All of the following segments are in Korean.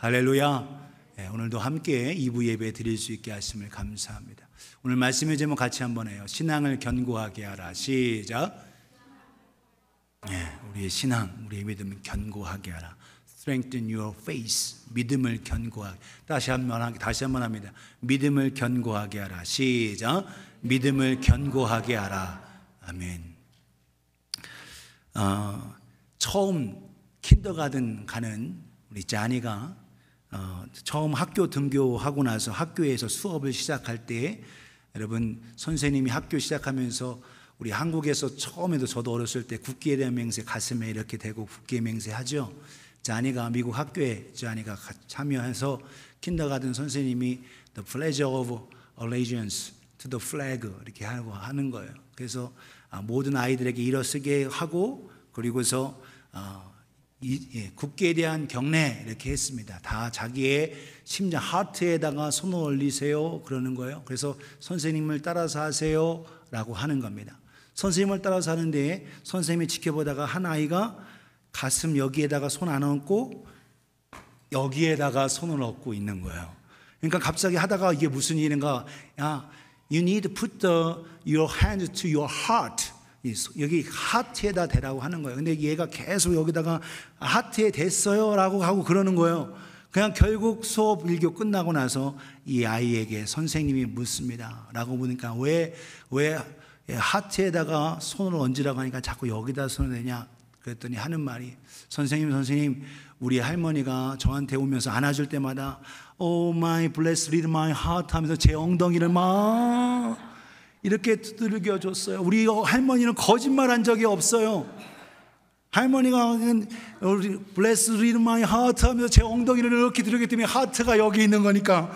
할렐루야. 오늘도 함께 2부 예배 드릴 수 있게 하심을 감사합니다. 오늘 말씀의 제목 같이 한번 해요. 신앙을 견고하게 하라. 시작. 우리의 신앙, 우리의 믿음을 견고하게 하라. Strengthen your faith. 믿음을 견고하게. 다시 한번 합니다. 믿음을 견고하게 하라. 시작. 믿음을 견고하게 하라. 아멘. 처음 킨더가든 가는 우리 자니가 처음 학교 등교하고 나서 학교에서 수업을 시작할 때, 여러분 선생님이 학교 시작하면서 우리 한국에서 처음에도 저도 어렸을 때 국기에 대한 맹세 가슴에 이렇게 대고 국기에 맹세하죠. 자니가 미국 학교에 자니가 참여해서 킨더가든 선생님이 The Pledge of Allegiance to the Flag 이렇게 하고 하는 거예요. 그래서 모든 아이들에게 일어서게 하고, 그리고서 국기에 대한 경례 이렇게 했습니다. 다 자기의 심장 하트에다가 손을 올리세요 그러는 거예요. 그래서 선생님을 따라서 하세요 라고 하는 겁니다. 선생님을 따라서 하는데 선생님이 지켜보다가 한 아이가 가슴 여기에다가 손 안 얹고 여기에다가 손을 얹고 있는 거예요. 그러니까 갑자기 하다가 이게 무슨 일인가, 야, you need to put your hand to your heart. 여기 하트에다 대라고 하는 거예요. 근데 얘가 계속 여기다가 하트에 댔어요 라고 하고 그러는 거예요. 그냥 결국 수업 1교 끝나고 나서 이 아이에게 선생님이 묻습니다. 라고 보니까 왜 하트에다가 손을 얹으라고 하니까 자꾸 여기다 손을 대냐 그랬더니 하는 말이, 선생님 우리 할머니가 저한테 오면서 안아줄 때마다 Oh my bless little my heart 하면서 제 엉덩이를 막 이렇게 두들겨 줬어요. 우리 할머니는 거짓말한 적이 없어요. 할머니가 우리 bless little my heart 하면서 제 엉덩이를 이렇게 두들겼기 때문에 하트가 여기 있는 거니까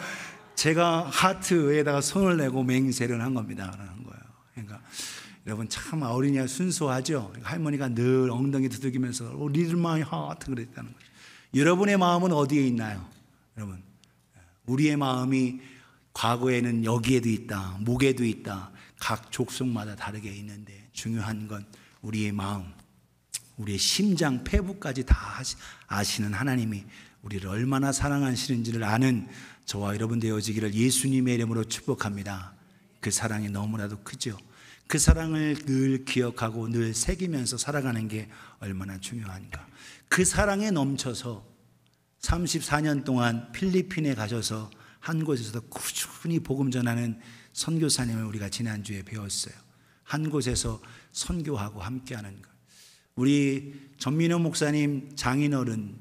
제가 하트에다가 손을 내고 맹세를 한 겁니다. 라는 거예요. 그러니까 여러분 참 어린이가 순수하죠. 할머니가 늘 엉덩이 두들기면서 little my heart 그랬다는 거죠. 여러분의 마음은 어디에 있나요? 여러분, 우리의 마음이 과거에는 여기에도 있다, 목에도 있다. 각 족속마다 다르게 있는데 중요한 건 우리의 마음, 우리의 심장, 폐부까지 다 아시는 하나님이 우리를 얼마나 사랑하시는지를 아는 저와 여러분 되어지기를 예수님의 이름으로 축복합니다. 그 사랑이 너무나도 크죠. 그 사랑을 늘 기억하고 늘 새기면서 살아가는 게 얼마나 중요한가. 그 사랑에 넘쳐서 34년 동안 필리핀에 가셔서 한 곳에서도 꾸준히 복음 전하는 선교사님을 우리가 지난주에 배웠어요. 한 곳에서 선교하고 함께하는 것. 우리 전민호 목사님 장인어른,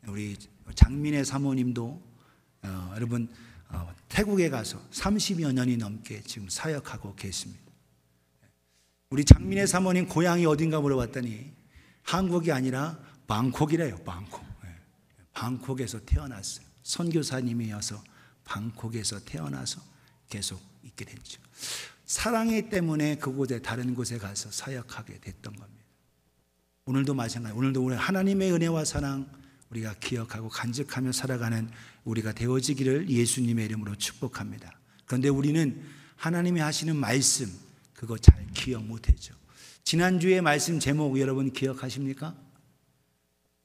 우리 장민혜 사모님도 여러분 태국에 가서 30여 년이 넘게 지금 사역하고 계십니다. 우리 장민혜 사모님 고향이 어딘가 물어봤더니 한국이 아니라 방콕이래요. 방콕에서 태어났어요. 선교사님이어서 방콕에서 태어나서 계속 있게 됐죠. 사랑이 때문에 그곳에 다른 곳에 가서 사역하게 됐던 겁니다. 오늘도 마찬가지. 오늘도 우리 하나님의 은혜와 사랑 우리가 기억하고 간직하며 살아가는 우리가 되어지기를 예수님의 이름으로 축복합니다. 그런데 우리는 하나님이 하시는 말씀 그거 잘 기억 못하죠. 지난주에 말씀 제목 여러분 기억하십니까?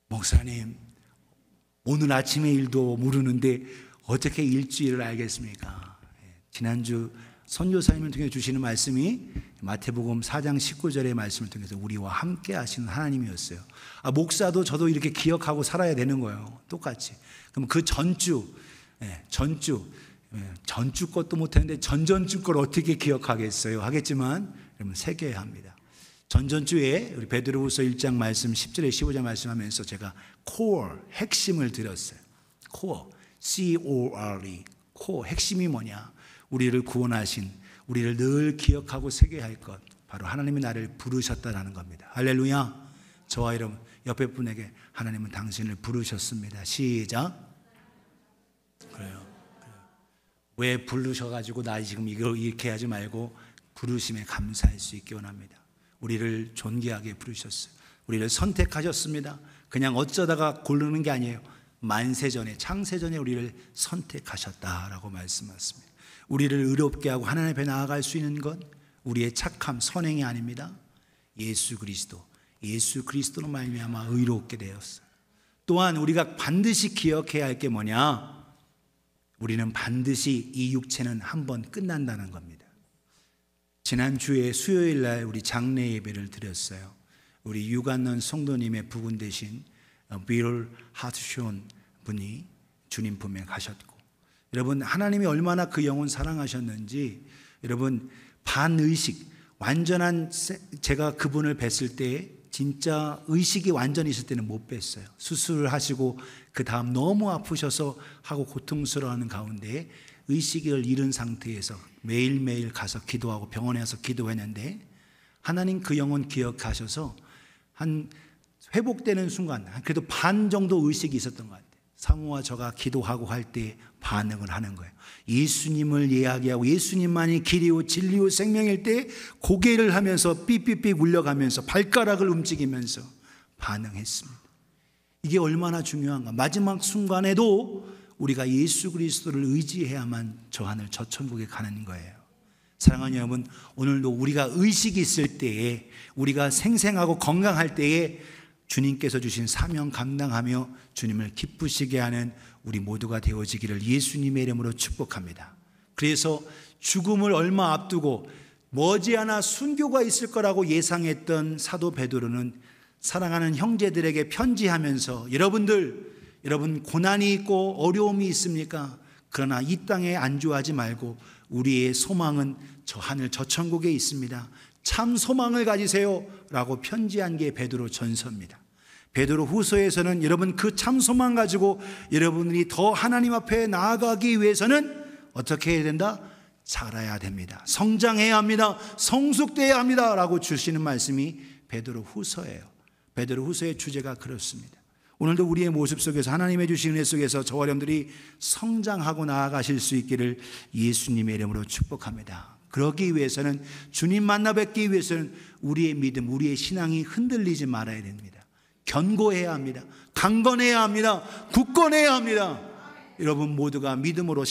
목사님 오늘 아침의 일도 모르는데 어떻게 일주일을 알겠습니까? 지난주 선교사님을 통해 주시는 말씀이 마태복음 4장 19절의 말씀을 통해서 우리와 함께 하시는 하나님이었어요. 목사도 저도 이렇게 기억하고 살아야 되는 거예요. 똑같이. 그럼 그 전주 것도 못했는데 전전주 걸 어떻게 기억하겠어요? 하겠지만 여러분 새겨야 합니다. 전전주에 우리 베드로후서 1장 말씀 10절에 15절 말씀하면서 제가 core 핵심을 드렸어요. core C-O-R-E core 핵심이 뭐냐? 우리를 구원하신, 우리를 늘 기억하고 새겨야 할 것, 바로 하나님이 나를 부르셨다라는 겁니다. 할렐루야. 저와 여러분 옆에 분에게 하나님은 당신을 부르셨습니다. 시작. 그래요. 왜 부르셔가지고 나 지금 이거 이렇게 하지 말고 부르심에 감사할 수 있기 원합니다. 우리를 존귀하게 부르셨어요. 우리를 선택하셨습니다. 그냥 어쩌다가 고르는 게 아니에요. 만세전에 창세전에 우리를 선택하셨다라고 말씀하셨습니다. 우리를 의롭게 하고 하나님 앞에 나아갈 수 있는 것 우리의 착함 선행이 아닙니다. 예수 그리스도로 말미암아 의롭게 되었어요. 또 또한 우리가 반드시 기억해야 할 게 뭐냐? 우리는 반드시 이 육체는 한번 끝난다는 겁니다. 지난주에 수요일 날 우리 장례 예배를 드렸어요. 우리 유관론 성도님의 부군 되신 빌 하트쇼 분이 주님 품에 가셨고, 여러분 하나님이 얼마나 그 영혼 사랑하셨는지, 여러분 반의식, 완전한, 제가 그분을 뵀을 때 진짜 의식이 완전히 있을 때는 못 뵀어요. 수술을 하시고 그 다음 너무 아프셔서 하고 고통스러워하는 가운데 의식을 잃은 상태에서 매일매일 가서 기도하고 병원에 가서 기도했는데, 하나님 그 영혼 기억하셔서 한 회복되는 순간 그래도 반 정도 의식이 있었던 것 같아요. 사모와 저가 기도하고 할 때 반응을 하는 거예요. 예수님을 이야기하고 예수님만이 길이요 진리요 생명일 때 고개를 하면서 삐삐삐 울려가면서 발가락을 움직이면서 반응했습니다. 이게 얼마나 중요한가. 마지막 순간에도 우리가 예수 그리스도를 의지해야만 저 하늘 저 천국에 가는 거예요. 사랑하는 여러분, 오늘도 우리가 의식이 있을 때에, 우리가 생생하고 건강할 때에 주님께서 주신 사명 감당하며 주님을 기쁘시게 하는 우리 모두가 되어지기를 예수님의 이름으로 축복합니다. 그래서 죽음을 얼마 앞두고 머지않아 순교가 있을 거라고 예상했던 사도 베드로는 사랑하는 형제들에게 편지하면서, 여러분 고난이 있고 어려움이 있습니까? 그러나 이 땅에 안주하지 말고 우리의 소망은 저 하늘 저 천국에 있습니다. 참 소망을 가지세요 라고 편지한 게 베드로 전서입니다. 베드로 후서에서는 여러분 그 참 소망 가지고 여러분들이 더 하나님 앞에 나아가기 위해서는 어떻게 해야 된다? 자라야 됩니다. 성장해야 합니다. 성숙돼야 합니다 라고 주시는 말씀이 베드로 후서예요. 베드로 후서의 주제가 그렇습니다. 오늘도 우리의 모습 속에서 하나님의 주신 은혜 속에서 저와 여러분들이 성장하고 나아가실 수 있기를 예수님의 이름으로 축복합니다. 그러기 위해서는, 주님 만나 뵙기 위해서는 우리의 믿음, 우리의 신앙이 흔들리지 말아야 됩니다. 견고해야 합니다. 강건해야 합니다. 굳건해야 합니다. 여러분 모두가 믿음으로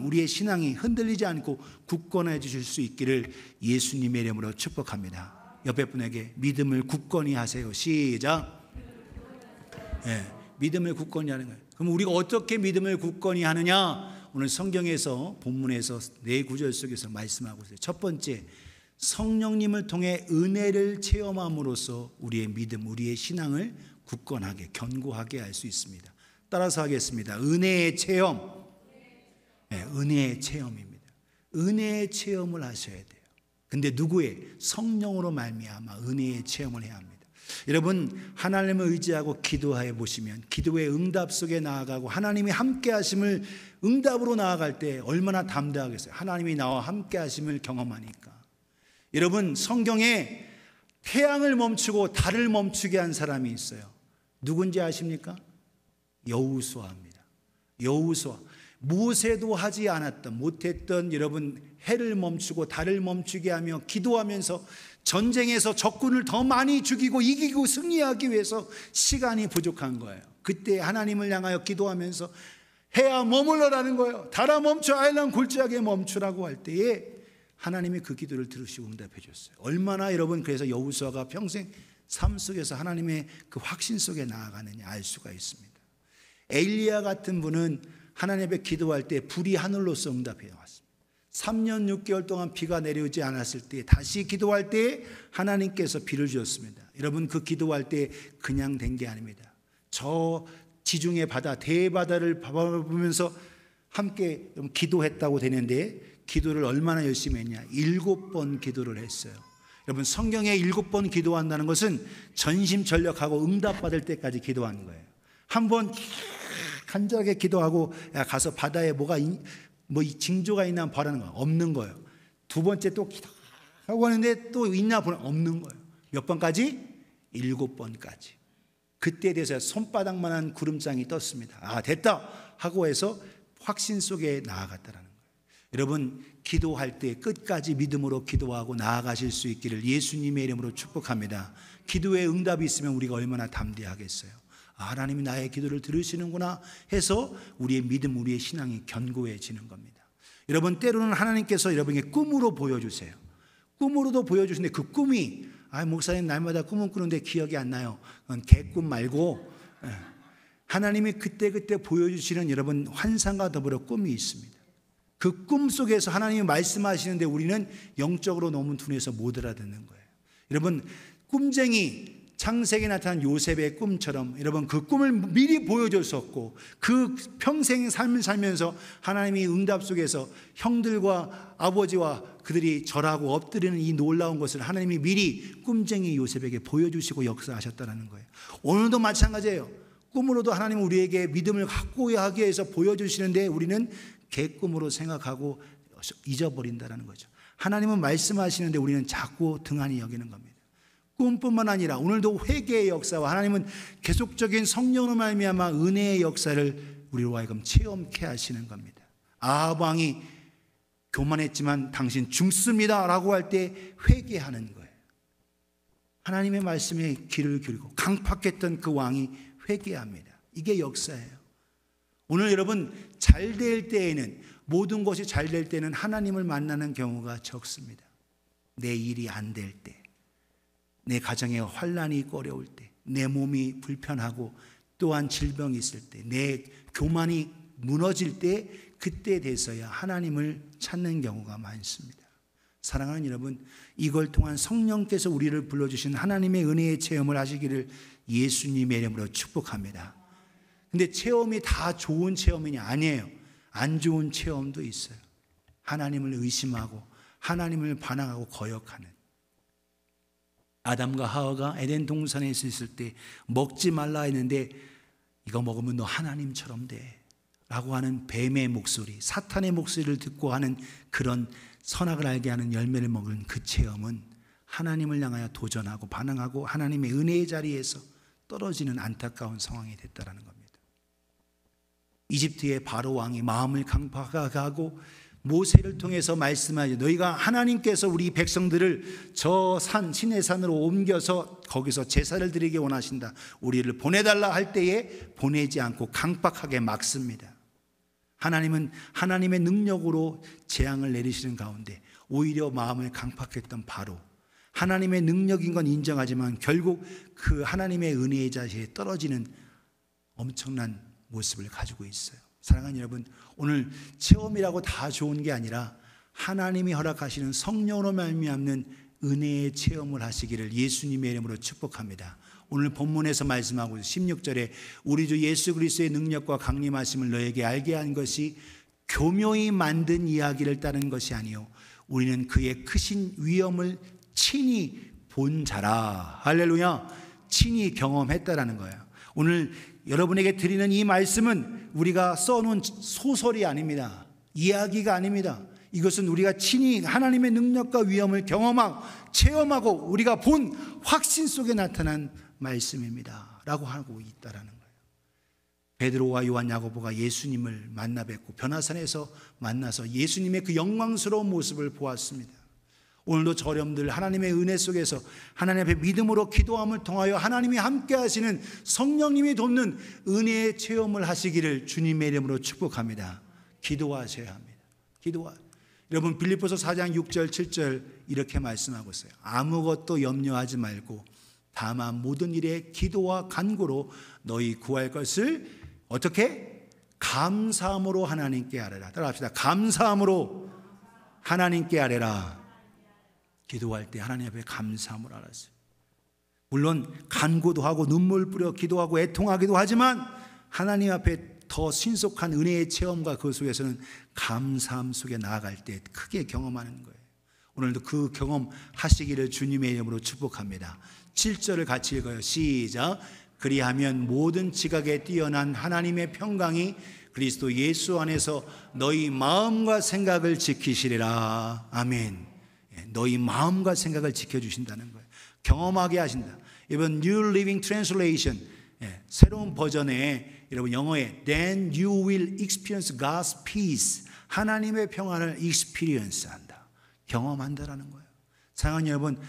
우리의 신앙이 흔들리지 않고 굳건해 주실 수 있기를 예수님의 이름으로 축복합니다. 옆에 분에게 믿음을 굳건히 하세요. 시작. 네, 믿음을 굳건히 하는 거예요. 그럼 우리가 어떻게 믿음을 굳건히 하느냐? 오늘 성경에서 본문에서 네 구절 속에서 말씀하고 있어요. 첫 번째, 성령님을 통해 은혜를 체험함으로써 우리의 믿음, 우리의 신앙을 굳건하게, 견고하게 할 수 있습니다. 따라서 하겠습니다. 은혜의 체험. 네, 은혜의 체험입니다. 은혜의 체험을 하셔야 돼요. 근데 누구의? 성령으로 말미암아 은혜의 체험을 해야 합니다. 여러분 하나님을 의지하고 기도해 보시면 기도의 응답 속에 나아가고 하나님이 함께 하심을 응답으로 나아갈 때 얼마나 담대하겠어요. 하나님이 나와 함께 하심을 경험하니까. 여러분 성경에 태양을 멈추고 달을 멈추게 한 사람이 있어요. 누군지 아십니까? 여호수아입니다. 여호수아. 모세도 하지 않았던, 못했던 여러분 해를 멈추고 달을 멈추게 하며 기도하면서 전쟁에서 적군을 더 많이 죽이고 이기고 승리하기 위해서 시간이 부족한 거예요. 그때 하나님을 향하여 기도하면서 해야 머물러라는 거예요. 달아 멈춰, 아일랑 골짜기에 멈추라고 할 때에 하나님이 그 기도를 들으시고 응답해 줬어요. 얼마나 여러분 그래서 여호수아가 평생 삶 속에서 하나님의 그 확신 속에 나아가느냐 알 수가 있습니다. 엘리야 같은 분은 하나님 앞에 기도할 때 불이 하늘로서 응답해 왔습니다. 3년 6개월 동안 비가 내려오지 않았을 때 다시 기도할 때 하나님께서 비를 주었습니다. 여러분 그 기도할 때 그냥 된 게 아닙니다. 저 지중해 바다, 대바다를 바라보면서 함께 기도했다고 되는데 기도를 얼마나 열심히 했냐. 7번 기도를 했어요. 여러분 성경에 7번 기도한다는 것은 전심전력하고 응답받을 때까지 기도하는 거예요. 한번 간절하게 기도하고 가서 바다에 뭐 징조가 있나 바라는 거예요. 없는 거예요. 두 번째 또 기도하고 하는데 또 있나 보면 없는 거예요. 몇 번까지? 7번까지. 그때에 대해서 손바닥만한 구름장이 떴습니다. 아 됐다 하고 해서 확신 속에 나아갔다라는 거예요. 여러분 기도할 때 끝까지 믿음으로 기도하고 나아가실 수 있기를 예수님의 이름으로 축복합니다. 기도에 응답이 있으면 우리가 얼마나 담대하겠어요. 하나님이 나의 기도를 들으시는구나 해서 우리의 믿음, 우리의 신앙이 견고해지는 겁니다. 여러분 때로는 하나님께서 여러분에게 꿈으로 보여주세요. 꿈으로도 보여주시는데 그 꿈이 목사님 날마다 꿈은 꾸는데 기억이 안 나요. 그건 개꿈 말고 하나님이 그때그때 보여주시는 여러분 환상과 더불어 꿈이 있습니다. 그 꿈 속에서 하나님이 말씀하시는데 우리는 영적으로 너무 둔해서 못 알아듣는 거예요. 여러분, 꿈쟁이 창세기에 나타난 요셉의 꿈처럼 여러분 그 꿈을 미리 보여줬었고 그 평생 삶을 살면서 하나님이 응답 속에서 형들과 아버지와 그들이 절하고 엎드리는 이 놀라운 것을 하나님이 미리 꿈쟁이 요셉에게 보여주시고 역사하셨다는 거예요. 오늘도 마찬가지예요. 꿈으로도 하나님은 우리에게 믿음을 갖고 하기 위해서 보여주시는데 우리는 개꿈으로 생각하고 잊어버린다는 거죠. 하나님은 말씀하시는데 우리는 자꾸 등한히 여기는 겁니다. 꿈뿐만 아니라 오늘도 회개의 역사와 하나님은 계속적인 성령으로 말미암아 은혜의 역사를 우리로 하여금 체험케 하시는 겁니다. 아합 왕이 교만했지만 당신 죽습니다 라고 할 때 회개하는 거예요. 하나님의 말씀에 귀를 기울이고 강팍했던 그 왕이 회개합니다. 이게 역사예요. 오늘 여러분 잘 될 때에는 모든 것이 잘 될 때는 하나님을 만나는 경우가 적습니다. 내 일이 안 될 때, 내 가정에 환난이 있고 어려울 때, 내 몸이 불편하고 또한 질병이 있을 때, 내 교만이 무너질 때 그때 돼서야 하나님을 찾는 경우가 많습니다. 사랑하는 여러분, 이걸 통한 성령께서 우리를 불러주신 하나님의 은혜의 체험을 하시기를 예수님의 이름으로 축복합니다. 근데 체험이 다 좋은 체험이 아니에요. 안 좋은 체험도 있어요. 하나님을 의심하고 하나님을 반항하고 거역하는. 아담과 하와가 에덴 동산에 있을 때 먹지 말라 했는데 이거 먹으면 너 하나님처럼 돼 라고 하는 뱀의 목소리, 사탄의 목소리를 듣고 하는 그런 선악을 알게 하는 열매를 먹은 그 체험은 하나님을 향하여 도전하고 반항하고 하나님의 은혜의 자리에서 떨어지는 안타까운 상황이 됐다는 겁니다. 이집트의 바로 왕이 마음을 강팍하고 모세를 통해서 말씀하죠. 너희가 하나님께서 우리 백성들을 저 산 시내 산으로 옮겨서 거기서 제사를 드리게 원하신다. 우리를 보내달라 할 때에 보내지 않고 강팍하게 막습니다. 하나님은 하나님의 능력으로 재앙을 내리시는 가운데 오히려 마음을 강팍했던 바로 하나님의 능력인 건 인정하지만 결국 그 하나님의 은혜의 자리에 떨어지는 엄청난 모습을 가지고 있어요. 사랑하는 여러분, 오늘 체험이라고 다 좋은 게 아니라 하나님이 허락하시는 성령으로 말미암는 은혜의 체험을 하시기를 예수님의 이름으로 축복합니다. 오늘 본문에서 말씀하고 16절에 우리 주 예수 그리스도의 능력과 강림하심을 너에게 알게 한 것이 교묘히 만든 이야기를 따른 것이 아니요 우리는 그의 크신 위엄을 친히 본 자라. 할렐루야. 친히 경험했다라는 거예요. 오늘 여러분에게 드리는 이 말씀은 우리가 써놓은 소설이 아닙니다. 이야기가 아닙니다. 이것은 우리가 친히 하나님의 능력과 위엄을 경험하고 체험하고 우리가 본 확신 속에 나타난 말씀입니다 라고 하고 있다라는 거예요. 베드로와 요한, 야고보가 예수님을 만나 뵙고 변화산에서 만나서 예수님의 그 영광스러운 모습을 보았습니다. 오늘도 저렴들 하나님의 은혜 속에서 하나님 앞에 믿음으로 기도함을 통하여 하나님이 함께 하시는 성령님이 돕는 은혜의 체험을 하시기를 주님의 이름으로 축복합니다. 기도하셔야 합니다. 여러분 빌립보서 4장 6절 7절 이렇게 말씀하고 있어요. 아무것도 염려하지 말고 다만 모든 일에 기도와 간구로 너희 구할 것을 어떻게? 감사함으로 하나님께 아뢰라. 따라합시다. 감사함으로 하나님께 아뢰라. 기도할 때 하나님 앞에 감사함을 알았어요. 물론 간구도 하고 눈물 뿌려 기도하고 애통하기도 하지만 하나님 앞에 더 신속한 은혜의 체험과 그 속에서는 감사함 속에 나아갈 때 크게 경험하는 거예요. 오늘도 그 경험 하시기를 주님의 이름으로 축복합니다. 7절을 같이 읽어요. 시작. 그리하면 모든 지각에 뛰어난 하나님의 평강이 그리스도 예수 안에서 너희 마음과 생각을 지키시리라. 아멘. 너희 마음과 생각을 지켜주신다는 거예요. 경험하게 하신다. 이번 New Living Translation 새로운 버전에 여러분 영어에 Then you will experience God's peace. 하나님의 평안을 experience 한다. 경험한다라는 거예요. 사랑하는 여러분,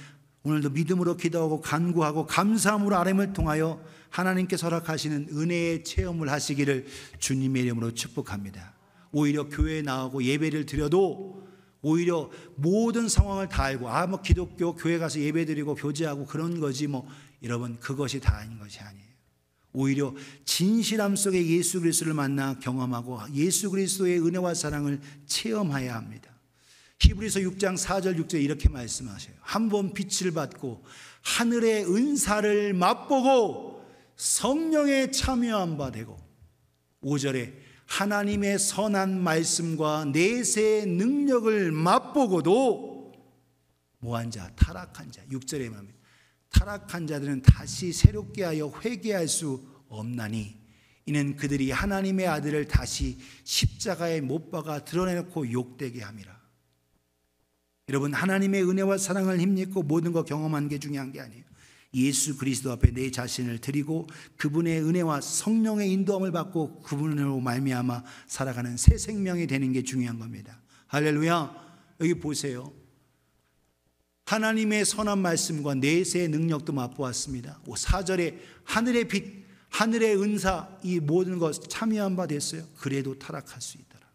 오늘도 믿음으로 기도하고 간구하고 감사함으로 아뢰음을 통하여 하나님께서 허락하시는 은혜의 체험을 하시기를 주님의 이름으로 축복합니다. 오히려 교회에 나오고 예배를 드려도 오히려 모든 상황을 다 알고 뭐 기독교 교회 가서 예배드리고 교제하고 그런 거지 뭐 여러분 그것이 다 아닌 것이 아니에요. 오히려 진실함 속에 예수 그리스도를 만나 경험하고 예수 그리스도의 은혜와 사랑을 체험해야 합니다. 히브리서 6장 4절 6절 이렇게 말씀하셔요. 한 번 빛을 받고 하늘의 은사를 맛보고 성령에 참여한 바 되고, 5절에 하나님의 선한 말씀과 내세의 능력을 맛보고도 뭐한 자? 타락한 자. 6절에 말합니다. 타락한 자들은 다시 새롭게 하여 회개할 수 없나니 이는 그들이 하나님의 아들을 다시 십자가에 못 박아 드러내놓고 욕되게 함이라. 여러분, 하나님의 은혜와 사랑을 힘입고 모든 거 경험하는 게 중요한 게 아니에요. 예수 그리스도 앞에 내 자신을 드리고 그분의 은혜와 성령의 인도함을 받고 그분으로 말미암아 살아가는 새 생명이 되는 게 중요한 겁니다. 할렐루야. 여기 보세요. 하나님의 선한 말씀과 내세의 능력도 맛보았습니다. 4절에 하늘의 빛, 하늘의 은사, 이 모든 것 참여한 바 됐어요. 그래도 타락할 수 있더라.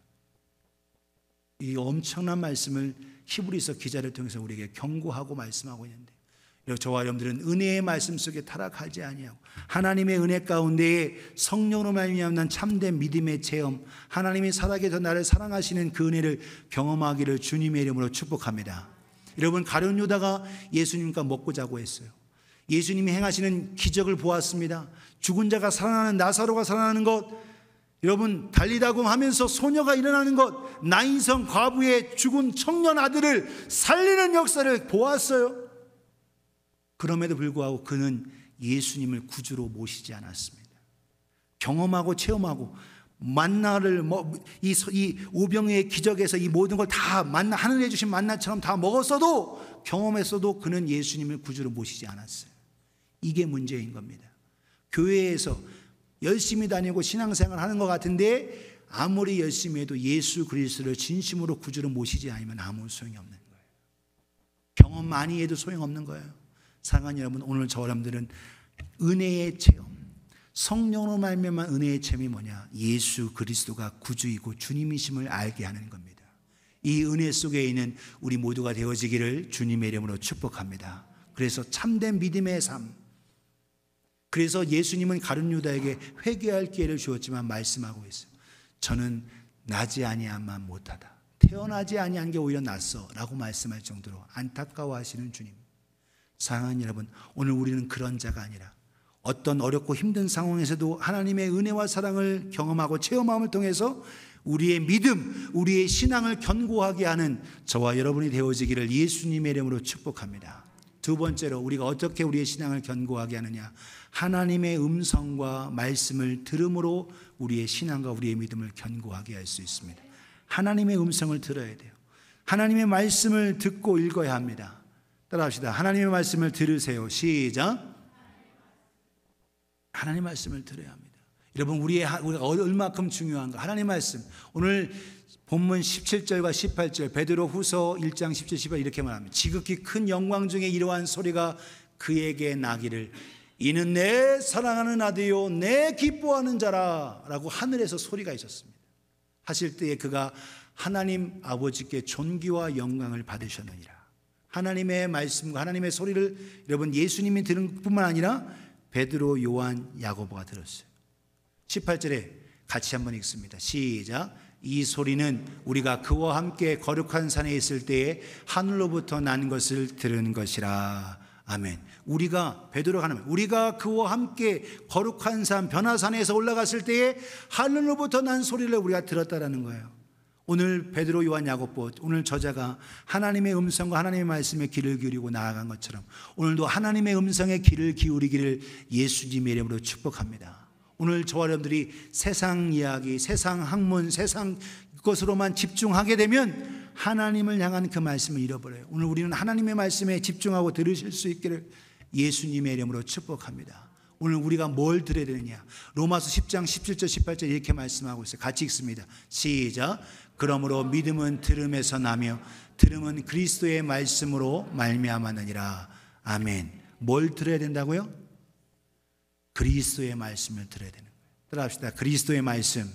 이 엄청난 말씀을 히브리서 기자를 통해서 우리에게 경고하고 말씀하고 있는데, 저와 여러분들은 은혜의 말씀 속에 타락하지 아니하고 하나님의 은혜 가운데에 성령으로 말미암는 참된 믿음의 체험, 하나님이 살아계셔 나를 사랑하시는 그 은혜를 경험하기를 주님의 이름으로 축복합니다. 여러분, 가룟 유다가 예수님과 먹고 자고 했어요. 예수님이 행하시는 기적을 보았습니다. 죽은 자가 살아나는, 나사로가 살아나는 것, 여러분 달리다고 하면서 소녀가 일어나는 것, 나인성 과부의 죽은 청년 아들을 살리는 역사를 보았어요. 그럼에도 불구하고 그는 예수님을 구주로 모시지 않았습니다. 경험하고 체험하고 만나를 이 오병이의 기적에서 이 모든 걸 다 만나, 하늘에 주신 만나처럼 다 먹었어도, 경험했어도 그는 예수님을 구주로 모시지 않았어요. 이게 문제인 겁니다. 교회에서 열심히 다니고 신앙생활 하는 것 같은데 아무리 열심히 해도 예수 그리스도를 진심으로 구주로 모시지 않으면 아무 소용이 없는 거예요. 경험 많이 해도 소용없는 거예요. 사랑하는 여러분, 오늘 저 여러분들은 은혜의 체험, 성령으로 말미암은 은혜의 체험이 뭐냐? 예수 그리스도가 구주이고 주님이심을 알게 하는 겁니다. 이 은혜 속에 있는 우리 모두가 되어지기를 주님의 이름으로 축복합니다. 그래서 참된 믿음의 삶, 그래서 예수님은 가룟 유다에게 회개할 기회를 주었지만 말씀하고 있어요. 저는 나지 아니함만 못하다. 태어나지 아니한 게 오히려 낫어 라고 말씀할 정도로 안타까워하시는 주님. 사랑하는 여러분, 오늘 우리는 그런 자가 아니라 어떤 어렵고 힘든 상황에서도 하나님의 은혜와 사랑을 경험하고 체험함을 통해서 우리의 믿음, 우리의 신앙을 견고하게 하는 저와 여러분이 되어지기를 예수님의 이름으로 축복합니다. 두 번째로 우리가 어떻게 우리의 신앙을 견고하게 하느냐? 하나님의 음성과 말씀을 들음으로 우리의 신앙과 우리의 믿음을 견고하게 할 수 있습니다. 하나님의 음성을 들어야 돼요. 하나님의 말씀을 듣고 읽어야 합니다. 따라합시다. 하나님의 말씀을 들으세요. 시작. 하나님의 말씀을 들어야 합니다. 여러분, 우리가 얼마큼 중요한가? 하나님의 말씀. 오늘 본문 17절과 18절, 베드로 후서 1장 17, 18 이렇게 말합니다. 지극히 큰 영광 중에 이러한 소리가 그에게 나기를, 이는 내 사랑하는 아들이요 내 기뻐하는 자라 라고 하늘에서 소리가 있었습니다. 하실 때에 그가 하나님 아버지께 존귀와 영광을 받으셨느니라. 하나님의 말씀과 하나님의 소리를 여러분 예수님이 들은 뿐만 아니라 베드로, 요한, 야고보가 들었어요. 18절에 같이 한번 읽습니다. 시작. 이 소리는 우리가 그와 함께 거룩한 산에 있을 때에 하늘로부터 난 것을 들은 것이라. 아멘. 우리가, 베드로가 하는 말, 우리가 그와 함께 거룩한 산 변화산에서 올라갔을 때에 하늘로부터 난 소리를 우리가 들었다라는 거예요. 오늘 베드로, 요한, 야고보, 오늘 저자가 하나님의 음성과 하나님의 말씀에 귀를 기울이고 나아간 것처럼 오늘도 하나님의 음성에 귀를 기울이기를 예수님의 이름으로 축복합니다. 오늘 저와 여러분들이 세상 이야기, 세상 학문, 세상 것으로만 집중하게 되면 하나님을 향한 그 말씀을 잃어버려요. 오늘 우리는 하나님의 말씀에 집중하고 들으실 수 있기를 예수님의 이름으로 축복합니다. 오늘 우리가 뭘 들어야 되느냐? 로마서 10장 17절 18절 이렇게 말씀하고 있어요. 같이 읽습니다. 시작. 그러므로 믿음은 들음에서 나며 들음은 그리스도의 말씀으로 말미암았느니라. 아멘. 뭘 들어야 된다고요? 그리스도의 말씀을 들어야 되는 거예요. 따라합시다. 그리스도의 말씀.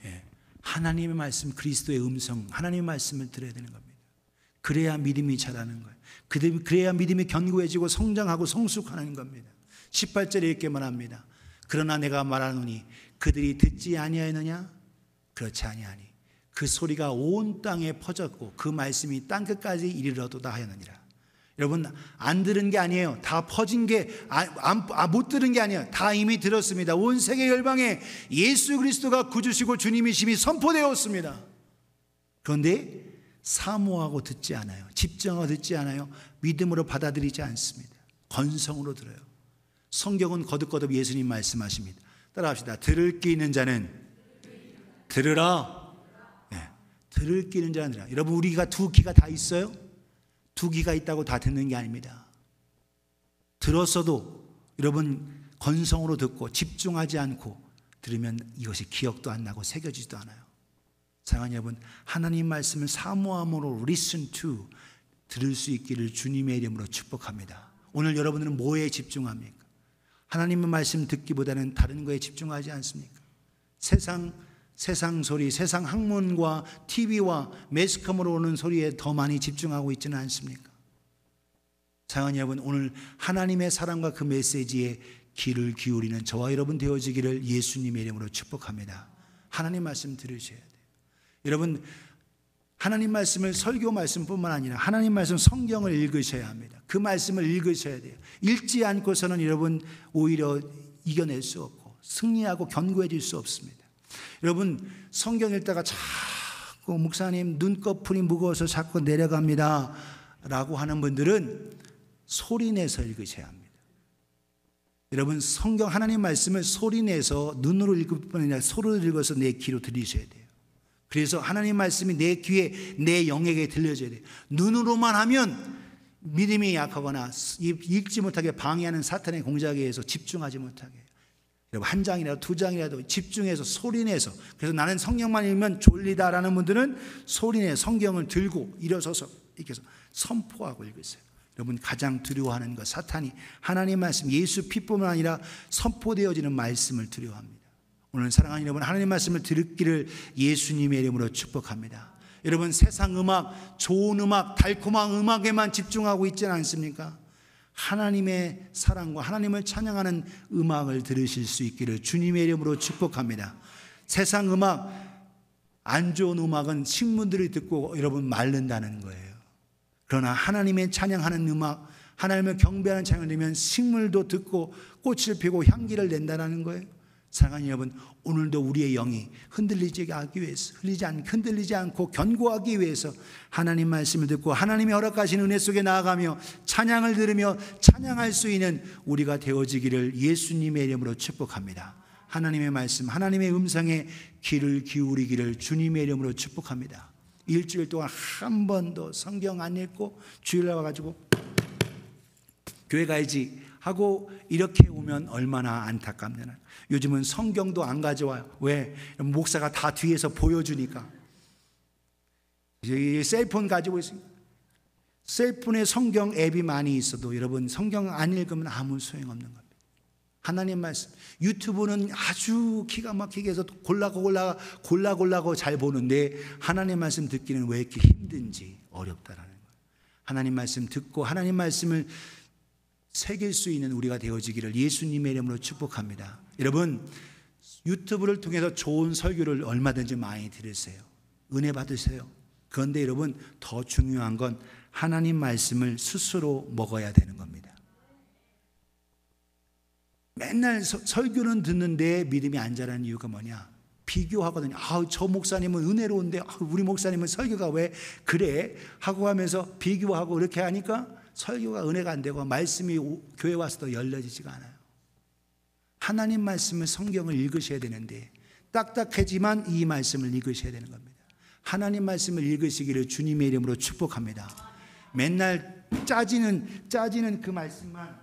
예. 하나님의 말씀, 그리스도의 음성, 하나님의 말씀을 들어야 되는 겁니다. 그래야 믿음이 자라는 거예요. 그래야 믿음이 견고해지고 성장하고 성숙하는 겁니다. 18절에 이렇게 말합니다. 그러나 내가 말하노니 그들이 듣지 아니하였느냐? 그렇지 아니하니 그 소리가 온 땅에 퍼졌고 그 말씀이 땅끝까지 이르러도다 하였느니라. 여러분, 안 들은 게 아니에요. 다 퍼진 게 못 들은 게 아니에요. 다 이미 들었습니다. 온 세계 열방에 예수 그리스도가 구주시고 주님이심이 선포되었습니다. 그런데 사모하고 듣지 않아요. 집중하고 듣지 않아요. 믿음으로 받아들이지 않습니다. 건성으로 들어요. 성경은 거듭거듭 예수님 말씀하십니다. 따라합시다. 들을 귀 있는 자는 들으라. 네. 들을 귀 있는 자는 들으라. 여러분, 우리가 두 귀가 다 있어요? 두 귀가 있다고 다 듣는 게 아닙니다. 들었어도 여러분 건성으로 듣고 집중하지 않고 들으면 이것이 기억도 안 나고 새겨지지도 않아요. 사랑하는 여러분, 하나님 말씀을 사모함으로 listen to 들을 수 있기를 주님의 이름으로 축복합니다. 오늘 여러분들은 뭐에 집중합니까? 하나님의 말씀 듣기보다는 다른 거에 집중하지 않습니까? 세상 소리, 세상 학문과 TV와 매스컴으로 오는 소리에 더 많이 집중하고 있지는 않습니까? 사랑하는 여러분, 오늘 하나님의 사랑과 그 메시지에 귀를 기울이는 저와 여러분 되어지기를 예수님의 이름으로 축복합니다. 하나님 말씀 들으셔야 돼요. 여러분, 하나님 말씀을 설교 말씀뿐만 아니라 하나님 말씀 성경을 읽으셔야 합니다. 그 말씀을 읽으셔야 돼요. 읽지 않고서는 여러분 오히려 이겨낼 수 없고 승리하고 견고해질 수 없습니다. 여러분, 성경 읽다가 자꾸 목사님 눈꺼풀이 무거워서 자꾸 내려갑니다 라고 하는 분들은 소리내서 읽으셔야 합니다. 여러분, 성경 하나님 말씀을 소리내서 눈으로 읽을 뿐 아니라 소리로 읽어서 내 귀로 들리셔야 돼요. 그래서 하나님 말씀이 내 귀에 내 영에게 들려져야 돼요. 눈으로만 하면 믿음이 약하거나 읽지 못하게 방해하는 사탄의 공작에 의해서 집중하지 못하게 해요. 여러분, 한 장이라도 두 장이라도 집중해서 소리내서, 그래서 나는 성경만 읽으면 졸리다라는 분들은 소리내 성경을 들고 일어서서 이렇게 해서 선포하고 읽으세요. 여러분, 가장 두려워하는 것, 사탄이 하나님 말씀, 예수 피뿐만 아니라 선포되어지는 말씀을 두려워합니다. 오늘 사랑하는 여러분, 하나님 말씀을 들었기를 예수님의 이름으로 축복합니다. 여러분, 세상 음악, 좋은 음악, 달콤한 음악에만 집중하고 있지는 않습니까? 하나님의 사랑과 하나님을 찬양하는 음악을 들으실 수 있기를 주님의 이름으로 축복합니다. 세상 음악, 안 좋은 음악은 식물들이 듣고 여러분 마른다는 거예요. 그러나 하나님의 찬양하는 음악, 하나님을 경배하는 찬양을 들으면 식물도 듣고 꽃을 피우고 향기를 낸다는 거예요. 사랑하는 여러분, 오늘도 우리의 영이 흔들리지 않고 견고하기 위해서 하나님 말씀을 듣고 하나님이 허락하신 은혜 속에 나아가며 찬양을 들으며 찬양할 수 있는 우리가 되어지기를 예수님의 이름으로 축복합니다. 하나님의 말씀, 하나님의 음성에 귀를 기울이기를 주님의 이름으로 축복합니다. 일주일 동안 한 번도 성경 안 읽고 주일날 와가지고 교회 가야지 하고 이렇게 오면 얼마나 안타깝냐. 요즘은 성경도 안 가져와요. 왜? 목사가 다 뒤에서 보여주니까. 셀폰 가지고 있습니다. 셀폰에 성경 앱이 많이 있어도 여러분 성경 안 읽으면 아무 소용없는 겁니다. 하나님 말씀, 유튜브는 아주 기가 막히게 해서 골라고 잘 보는데 하나님 말씀 듣기는 왜 이렇게 힘든지 어렵다라는 거예요. 하나님 말씀 듣고 하나님 말씀을 새길 수 있는 우리가 되어지기를 예수님의 이름으로 축복합니다. 여러분, 유튜브를 통해서 좋은 설교를 얼마든지 많이 들으세요. 은혜 받으세요. 그런데 여러분, 더 중요한 건 하나님 말씀을 스스로 먹어야 되는 겁니다. 맨날 설교는 듣는데 믿음이 안 자라는 이유가 뭐냐? 비교하거든요. 저 목사님은 은혜로운데 우리 목사님은 설교가 왜 그래? 하고 하면서 비교하고 이렇게 하니까 설교가 은혜가 안 되고 말씀이 교회 와서도 열려지지가 않아요. 하나님 말씀을 성경을 읽으셔야 되는데 딱딱하지만 이 말씀을 읽으셔야 되는 겁니다. 하나님 말씀을 읽으시기를 주님의 이름으로 축복합니다. 맨날 짜지는 그 말씀만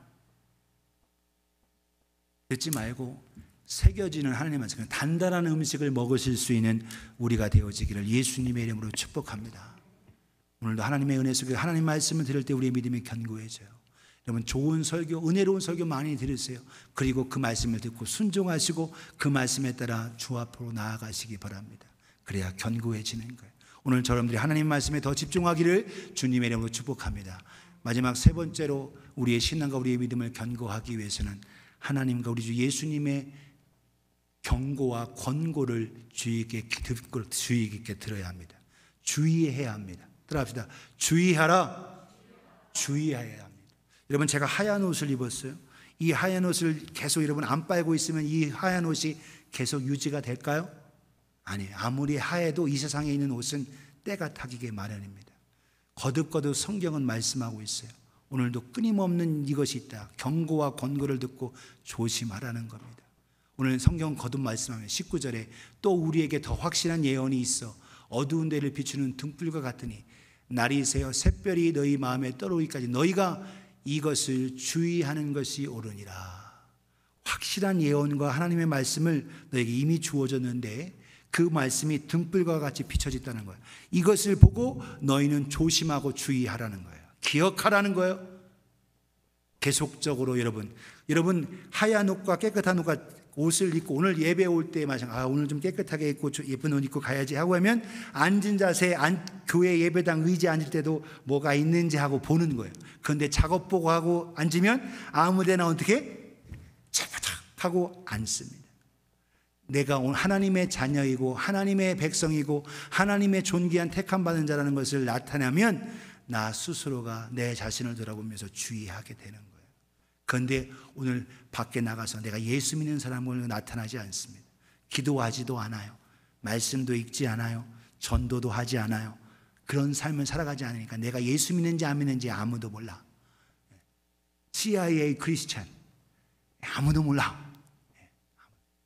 듣지 말고 새겨지는 하나님 말씀, 단단한 음식을 먹으실 수 있는 우리가 되어지기를 예수님의 이름으로 축복합니다. 오늘도 하나님의 은혜 속에 하나님 말씀을 들을 때 우리의 믿음이 견고해져요. 여러분, 좋은 설교, 은혜로운 설교 많이 들으세요. 그리고 그 말씀을 듣고 순종하시고 그 말씀에 따라 주 앞으로 나아가시기 바랍니다. 그래야 견고해지는 거예요. 오늘 여러분들이 하나님 말씀에 더 집중하기를 주님의 이름으로 축복합니다. 마지막 세 번째로 우리의 신앙과 우리의 믿음을 견고하기 위해서는 하나님과 우리 주 예수님의 경고와 권고를 주의 깊게 들어야 합니다. 주의해야 합니다. 들어갑시다. 주의하라. 주의해야 합니다. 여러분, 제가 하얀 옷을 입었어요. 이 하얀 옷을 계속 여러분 안 빨고 있으면 이 하얀 옷이 계속 유지가 될까요? 아니에요. 아무리 하얘도 이 세상에 있는 옷은 때가 타기게 마련입니다. 거듭거듭 성경은 말씀하고 있어요. 오늘도 끊임없는 이것이 있다. 경고와 권고를 듣고 조심하라는 겁니다. 오늘 성경 거듭 말씀하면 19절에 또 우리에게 더 확실한 예언이 있어 어두운 데를 비추는 등불과 같으니 날이 새어 샛별이 너희 마음에 떠오르기까지 너희가 이것을 주의하는 것이 옳으니라. 확실한 예언과 하나님의 말씀을 너에게 이미 주어졌는데 그 말씀이 등불과 같이 비춰졌다는 거예요. 이것을 보고 너희는 조심하고 주의하라는 거예요. 기억하라는 거예요. 계속적으로 여러분 하얀 옷과 깨끗한 옷을 입고 오늘 예배 올 때 오늘 좀 깨끗하게 입고 예쁜 옷 입고 가야지 하고 하면 앉은 자세 교회 예배당 의지에 앉을 때도 뭐가 있는지 하고 보는 거예요. 그런데 작업 보고 하고 앉으면 아무데나 어떻게 차바닥 하고 앉습니다. 내가 오늘 하나님의 자녀이고 하나님의 백성이고 하나님의 존귀한 택함받은 자라는 것을 나타내면 나 스스로가 내 자신을 돌아보면서 주의하게 되는 거예요. 그런데 오늘 밖에 나가서 내가 예수 믿는 사람으로 나타나지 않습니다. 기도하지도 않아요. 말씀도 읽지 않아요. 전도도 하지 않아요. 그런 삶을 살아가지 않으니까 내가 예수 믿는지 안 믿는지 아무도 몰라. CIA 크리스찬 아무도 몰라.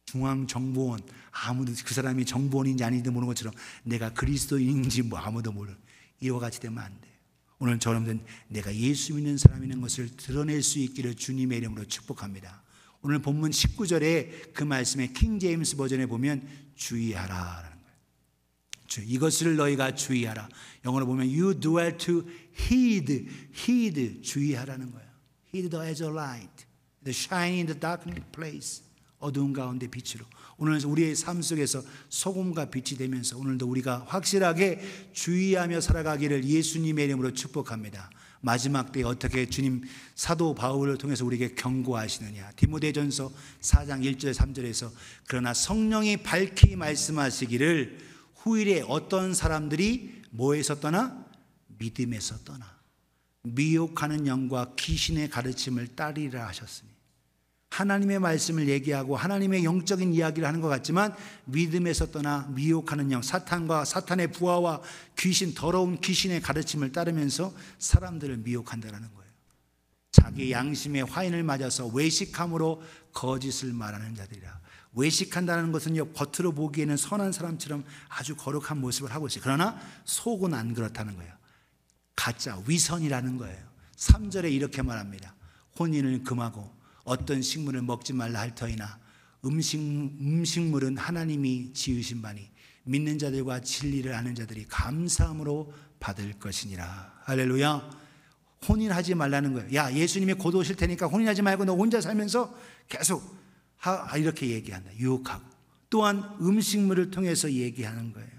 중앙정보원 아무도 그 사람이 정보원인지 아닌지 모르는 것처럼 내가 그리스도인인지 아무도 모르는 이와 같이 되면 안 돼요. 오늘 저는 내가 예수 믿는 사람이라는 것을 드러낼 수 있기를 주님의 이름으로 축복합니다. 오늘 본문 19절에 그 말씀에 킹 제임스 버전에 보면 주의하라라는 거예요. 이것을 너희가 주의하라. 영어로 보면 you dwell to heed 주의하라는 거예요. Heed the as a light, the shine in the dark place. 어두운 가운데 빛으로. 오늘 우리의 삶 속에서 소금과 빛이 되면서 오늘도 우리가 확실하게 주의하며 살아가기를 예수님의 이름으로 축복합니다. 마지막 때에 어떻게 주님 사도 바울을 통해서 우리에게 경고하시느냐. 디모데전서 4장 1절 3절에서 그러나 성령이 밝히 말씀하시기를 후일에 어떤 사람들이 뭐에서 떠나? 믿음에서 떠나 미혹하는 영과 귀신의 가르침을 따르리라 하셨으니 하나님의 말씀을 얘기하고 하나님의 영적인 이야기를 하는 것 같지만 믿음에서 떠나 미혹하는 영, 사탄과 사탄의 부하와 귀신, 더러운 귀신의 가르침을 따르면서 사람들을 미혹한다는 거예요. 자기 양심의 화인을 맞아서 외식함으로 거짓을 말하는 자들이라. 외식한다는 것은요, 겉으로 보기에는 선한 사람처럼 아주 거룩한 모습을 하고 있어요. 그러나 속은 안 그렇다는 거예요. 가짜, 위선이라는 거예요. 3절에 이렇게 말합니다. 혼인을 금하고 어떤 식물을 먹지 말라 할 터이나 음식물은 하나님이 지으신 바니 믿는 자들과 진리를 아는 자들이 감사함으로 받을 것이니라. 할렐루야. 혼인하지 말라는 거예요. 야, 예수님이 곧 오실 테니까 혼인하지 말고 너 혼자 살면서 계속 이렇게 얘기한다. 유혹하고 또한 음식물을 통해서 얘기하는 거예요.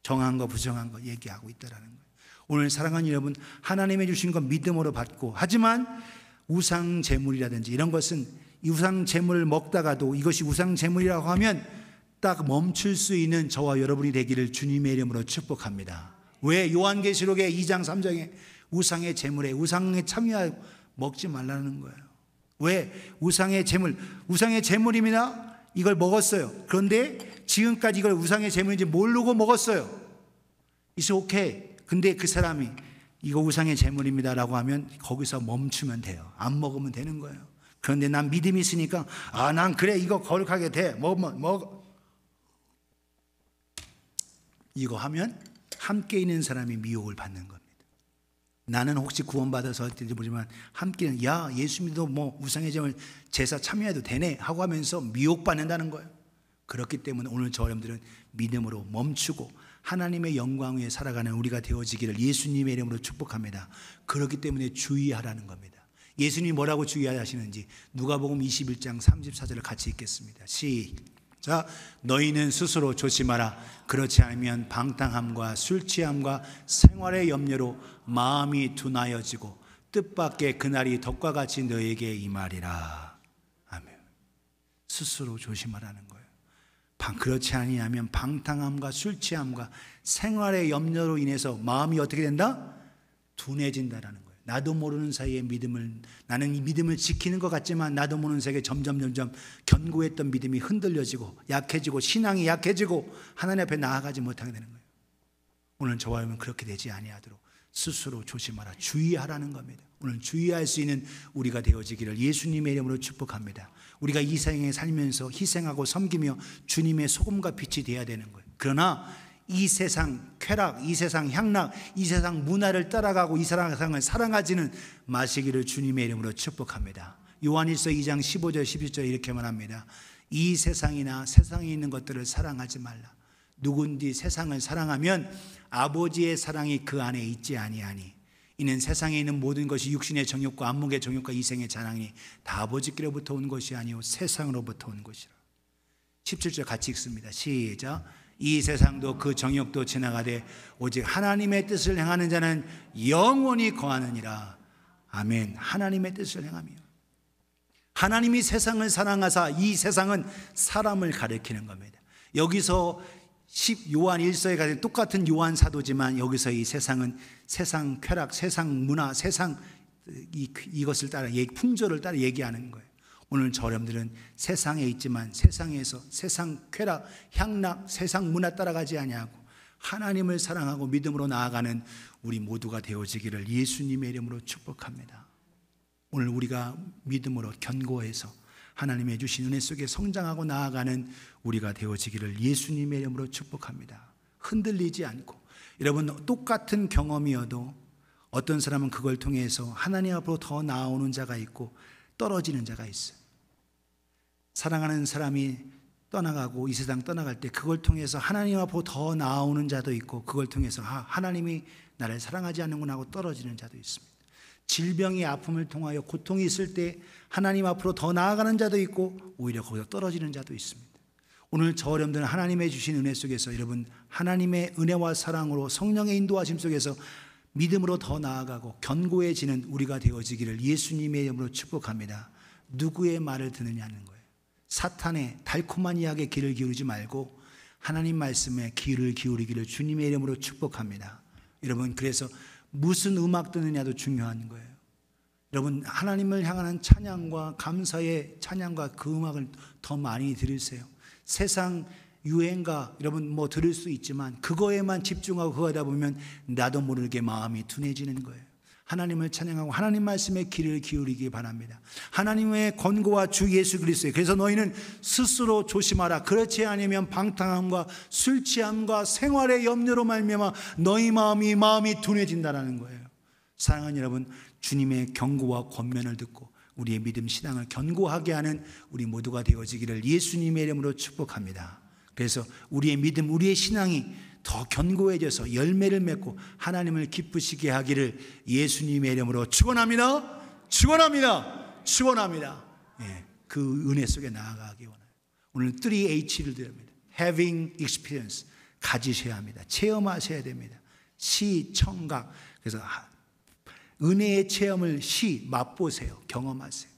정한 거 부정한 거 얘기하고 있다라는 거예요. 오늘 사랑하는 여러분, 하나님의 주신 것 믿음으로 받고, 하지만 우상 제물이라든지 이런 것은 우상 제물을 먹다가도 이것이 우상 제물이라고 하면 딱 멈출 수 있는 저와 여러분이 되기를 주님의 이름으로 축복합니다. 왜? 요한계시록의 2장 3장에 우상의 제물에 우상에 참여하고 먹지 말라는 거예요. 왜? 우상의 제물입니다. 이걸 먹었어요. 그런데 지금까지 이걸 우상의 제물인지 모르고 먹었어요. It's okay. 근데 그 사람이 이거 우상의 제물입니다라고 하면 거기서 멈추면 돼요. 안 먹으면 되는 거예요. 그런데 난 믿음이 있으니까 난 그래 이거 거룩하게 돼. 먹어. 이거 하면 함께 있는 사람이 미혹을 받는 겁니다. 나는 혹시 구원받아서 할지 모르지만 함께는 야 예수 믿어 뭐 우상의 제물 제사 참여해도 되네 하고 하면서 미혹받는다는 거예요. 그렇기 때문에 오늘 저 여러분들은 믿음으로 멈추고 하나님의 영광 위에 살아가는 우리가 되어지기를 예수님의 이름으로 축복합니다. 그렇기 때문에 주의하라는 겁니다. 예수님이 뭐라고 주의하시는지 누가복음 21장 34절을 같이 읽겠습니다. 시작. 너희는 스스로 조심하라. 그렇지 않으면 방탕함과 술 취함과 생활의 염려로 마음이 둔하여지고 뜻밖의 그날이 덕과 같이 너에게 임하리라. 스스로 조심하라는 거예요. 그렇지 아니하면 방탕함과 술 취함과 생활의 염려로 인해서 마음이 어떻게 된다? 둔해진다라는 거예요. 나도 모르는 사이에 나는 이 믿음을 지키는 것 같지만 나도 모르는 사이에 점점 견고했던 믿음이 흔들려지고 약해지고 신앙이 약해지고 하나님 앞에 나아가지 못하게 되는 거예요. 오늘 저와 여러분 그렇게 되지 아니하도록 스스로 조심하라, 주의하라는 겁니다. 오늘 주의할 수 있는 우리가 되어지기를 예수님의 이름으로 축복합니다. 우리가 이 세상에 살면서 희생하고 섬기며 주님의 소금과 빛이 되어야 되는 거예요. 그러나 이 세상 쾌락, 이 세상 향락, 이 세상 문화를 따라가고 이 세상을 사랑하지는 마시기를 주님의 이름으로 축복합니다. 요한일서 2장 15절 17절 이렇게 말합니다. 이 세상이나 세상에 있는 것들을 사랑하지 말라. 누군지 세상을 사랑하면 아버지의 사랑이 그 안에 있지 아니하니 이는 세상에 있는 모든 것이 육신의 정욕과 안목의 정욕과 이생의 자랑이 다 아버지께로부터 온 것이 아니오 세상으로부터 온 것이라. 17절 같이 읽습니다. 시작. 이 세상도 그 정욕도 지나가되 오직 하나님의 뜻을 행하는 자는 영원히 거하느니라. 아멘. 하나님의 뜻을 행하며 하나님이 세상을 사랑하사 이 세상은 사람을 가리키는 겁니다. 여기서 요한 1서에 가진 똑같은 요한 사도지만 여기서 이 세상은 세상 쾌락, 세상 문화, 세상 이것을 따라 풍조를 따라 얘기하는 거예요. 오늘 저 여러분들은 세상에 있지만 세상에서 세상 쾌락, 향락, 세상 문화 따라가지 아니하고 하나님을 사랑하고 믿음으로 나아가는 우리 모두가 되어지기를 예수님의 이름으로 축복합니다. 오늘 우리가 믿음으로 견고해서 하나님의 주신 은혜 속에 성장하고 나아가는 우리가 되어지기를 예수님의 이름으로 축복합니다. 흔들리지 않고 여러분 똑같은 경험이어도 어떤 사람은 그걸 통해서 하나님 앞으로 더 나아오는 자가 있고 떨어지는 자가 있어요. 사랑하는 사람이 떠나가고 이 세상 떠나갈 때 그걸 통해서 하나님 앞으로 더 나아오는 자도 있고 그걸 통해서 하나님이 나를 사랑하지 않는구나 하고 떨어지는 자도 있습니다. 질병이 아픔을 통하여 고통이 있을 때 하나님 앞으로 더 나아가는 자도 있고 오히려 거기서 떨어지는 자도 있습니다. 오늘 저 여러분들은 하나님의 주신 은혜 속에서 여러분 하나님의 은혜와 사랑으로 성령의 인도하심 속에서 믿음으로 더 나아가고 견고해지는 우리가 되어지기를 예수님의 이름으로 축복합니다. 누구의 말을 듣느냐는 거예요. 사탄의 달콤한 이야기에 귀를 기울이지 말고 하나님 말씀에 귀를 기울이기를 주님의 이름으로 축복합니다. 여러분 그래서 무슨 음악 듣느냐도 중요한 거예요. 여러분 하나님을 향하는 찬양과 감사의 찬양과 그 음악을 더 많이 들으세요. 세상 유행가 여러분 뭐 들을 수 있지만 그거에만 집중하고 그거 하다 보면 나도 모르게 마음이 둔해지는 거예요. 하나님을 찬양하고 하나님 말씀에 귀를 기울이기 바랍니다. 하나님의 권고와 주 예수 그리스도의 그래서 너희는 스스로 조심하라. 그렇지 않으면 방탕함과 술 취함과 생활의 염려로 말미암아 너희 마음이 둔해진다라는 거예요. 사랑하는 여러분 주님의 경고와 권면을 듣고 우리의 믿음 신앙을 견고하게 하는 우리 모두가 되어지기를 예수님의 이름으로 축복합니다. 그래서 우리의 믿음 우리의 신앙이 더 견고해져서 열매를 맺고 하나님을 기쁘시게 하기를 예수님의 이름으로 축원합니다. 축원합니다. 축원합니다. 예, 그 은혜 속에 나아가기 원해요. 오늘 3H를 드립니다. Having experience 가지셔야 합니다. 체험하셔야 됩니다. 시, 청각. 그래서 은혜의 체험을 맛보세요. 경험하세요.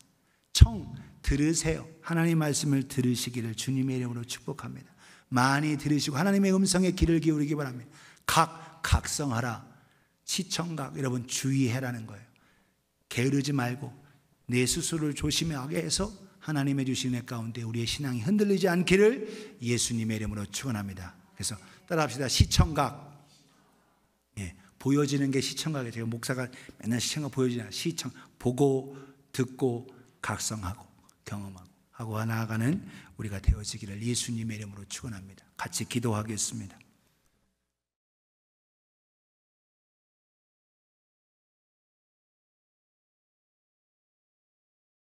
청, 들으세요. 하나님 말씀을 들으시기를 주님의 이름으로 축복합니다. 많이 들으시고 하나님의 음성에 귀를 기울이기 바랍니다. 각성하라. 시청각 여러분 주의해라는 거예요. 게으르지 말고 내 스스로를 조심하게 해서 하나님의 주신 은혜 가운데 우리의 신앙이 흔들리지 않기를 예수님의 이름으로 축원합니다. 그래서 따라합시다. 시청각. 예, 보여지는 게 시청각이에요. 제가 목사가 맨날 시청각 보여주잖아요. 시청 보고 듣고 각성하고 경험하고 하고 나아가는 우리가 되어지기를 예수님의 이름으로 축원합니다. 같이 기도하겠습니다.